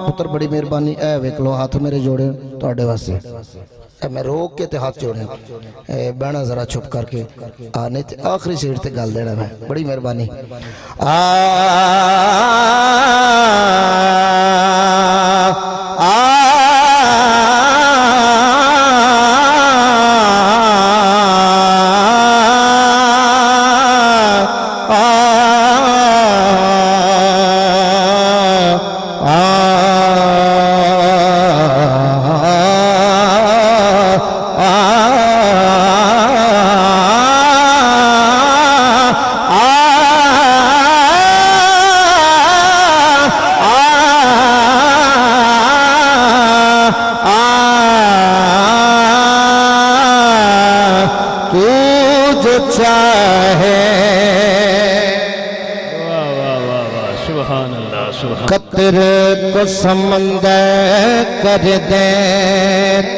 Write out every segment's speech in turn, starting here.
पुत्र बड़ी मेहरबानी ए वेख लो हाथ मेरे जोड़े तुहाडे वास्ते मैं रोक के ते हाथ जोड़े बहना जरा चुप करके नहीं तो आखिरी सीट ते गल देना मैं बड़ी मेहरबानी कतरे को समंदर कर दे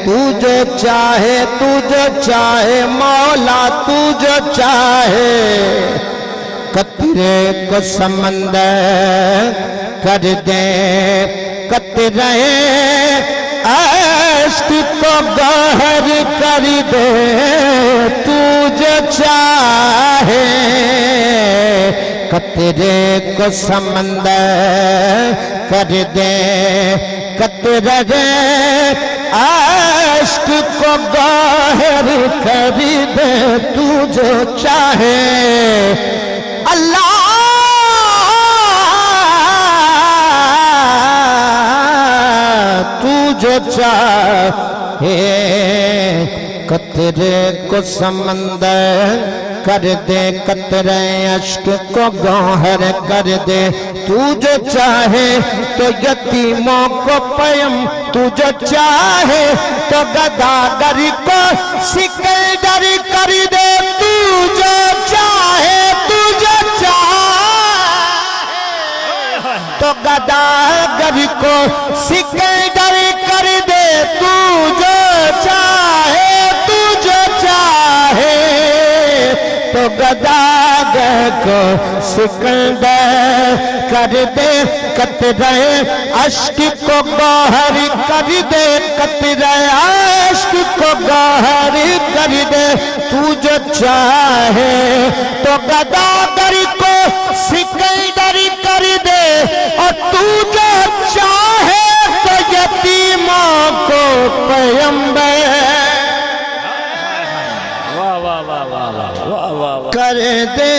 तू जो चाहे मौला तू जो चाहे कतरे को समंदर कर दे कतरे अश्क को गहर कर दे तू जो चाहे कतरे को समंदर कर दे कतरे अश्क को गहर कर दे तू जो चाहे अल्लाह तू जो चाहे कतरे को समंदर कर दे कतरे अश्क को गौहर कर दे तू जो चाहे तो यतीमों को पयम तू जो चाहे तो गदागरी को सिकंदर कर दे तू जो चाहे तो गदागरी को सिकंदर कर दे तू जो चाहे तो गदागर को सिकंदर कर दे कतरे अश्क को गौहर कर दे कतरे अश्क को गौहर कर दे तू जो चाहे तो गदागर को सिकंदर कर दे और तू जो चाहे तो यतीमों को पैगंबर कर दे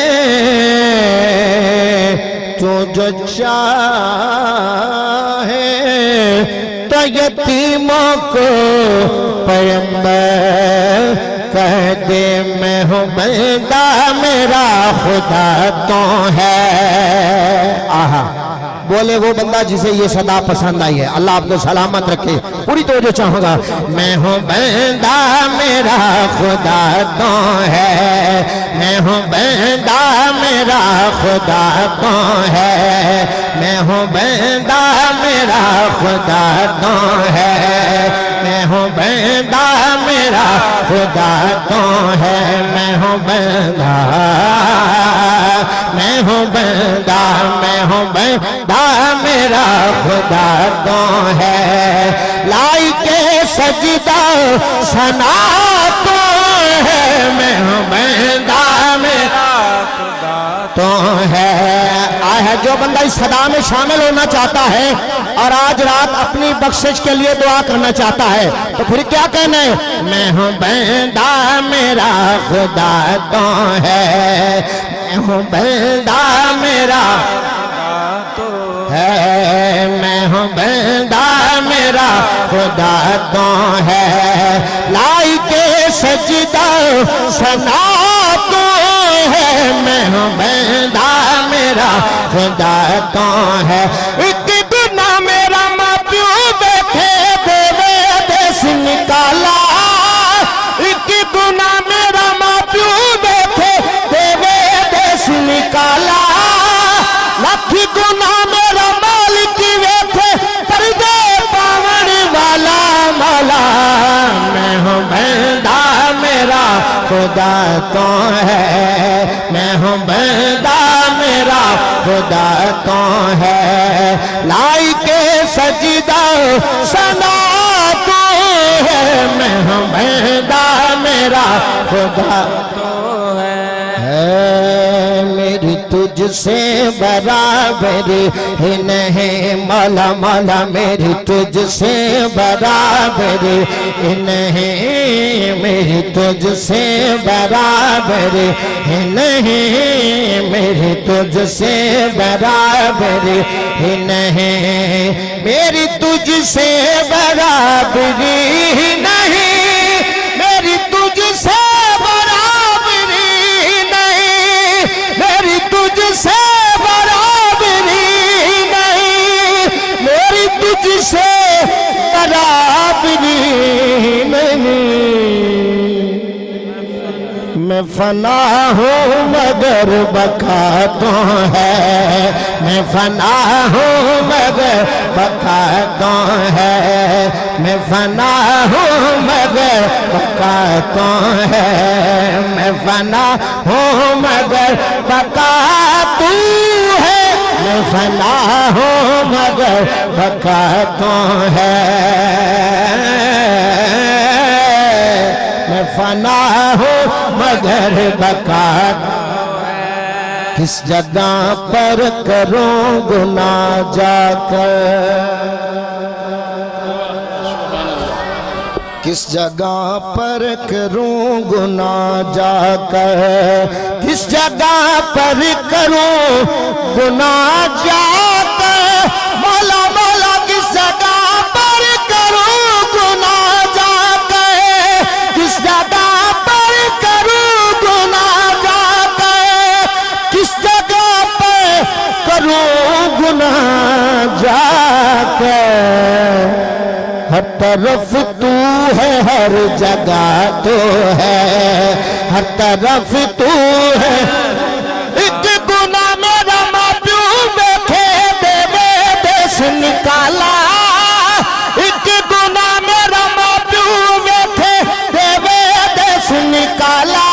तू जो चाहे तो यतीमों को पैगंबर कह दे मैं हूँ बंदा मेरा खुदा तो है आहा बोले वो बंदा जिसे ये सदा पसंद आई है अल्लाह आपको सलामत रखे पूरी तवज्जो चाहूंगा मैं हूँ बंदा मेरा खुदा तो है मैं हूँ बंदा मेरा खुदा तो है मैं हूँ बंदा मेरा खुदा तो है मैं हूँ बंदा मेरा खुदा तो है मैं हूँ बंदा मैं हूँ बंदा मेरा खुदा तो है लाई के सजदा सना तो है मैं हूँ बंदा मेरा खुदा तो है आया जो बंदा इस सदा में शामिल होना चाहता है और आज रात अपनी बख्शिश के लिए दुआ करना चाहता है तो फिर क्या कहना है मैं हूँ बंदा मेरा खुदा तो है मैं हूँ बंदा मेरा तो है मैं हूँ बंदा मेरा खुदा तो है लाई के सजदा सना तो है मैं हूँ बंदा मेरा खुदा तो है एक दिन मेरा माँ प्यो बैठे देवे देश निकाला खुदा तो है, मैं हूँ बंदा मेरा खुदा तो है। लाइके सजदा सना तो है, मैं हूँ बंदा मेरा खुदा तो है। मेरी तुझसे बराबरी ही नहीं मौला मौला, मेरी तुझसे बराबरी ही नहीं, मेरी तुझसे बराबरी ही नहीं, मेरी तुझसे बराबरी ही नहीं, मेरी तुझसे बराबरी ही नहीं, मेरी तुझसे बराबरी नहीं, मेरी तुझसे बराबरी नहीं, मेरी तुझसे बराबरी नहीं। मैं फना हूँ मगर बका तो है, मैं फना हूँ मगर बका तो है, मैं फना हूँ मगर बका तो है, मैं फना हूँ मगर बका तू है, मैं फना हूँ मगर बका तो है, मैं फना हूँ मगर बका। किस जगह पर करूं गुनाह जाकर, किस जगह पर करूं गुनाह जाकर, किस जगह पर करूं गुनाह जाकर, मौला मौला किस जगह पर करूं गुनाह जाकर, किस जगह पर करूं गुनाह जाकर, किस जगह पर करूं गुनाह जाकर। हर तरफ तू है, हर जगह तू है, हर तरफ तू है। एक गुनाह मेरा माप्यू देखे देवे देश निकाला, एक गुनाह मेरा माप्यू देखे देवे देश निकाला,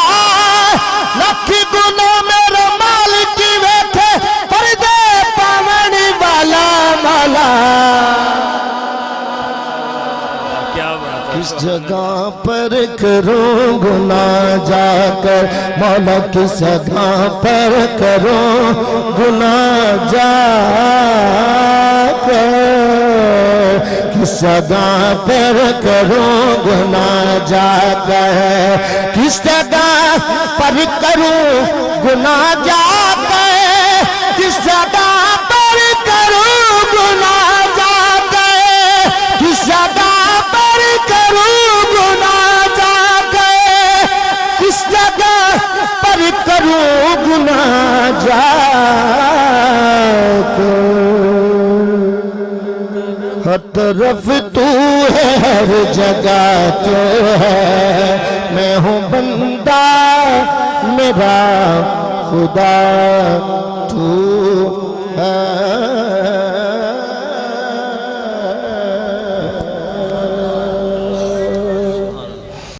लखी गुनाह मेरा मालिक वेखे पर्दे पावनी वाला माला। किस जगह पर करूं गुनाह जाकर, मौला किस जगह पर करूं गुनाह जाकर, किस जगह पर करूं गुनाह जाकर, किस जगह पर करूं गुनाह जाकर, किस जगह पर करूं गुनाह जाकर, किस जगह पर करूं गुनाह जाकर, किस जगह पर करूं गुनाह जाकर। हर तरफ तू है, हर जगह तू है, मैं हूँ बंदा मेरा खुदा तू है।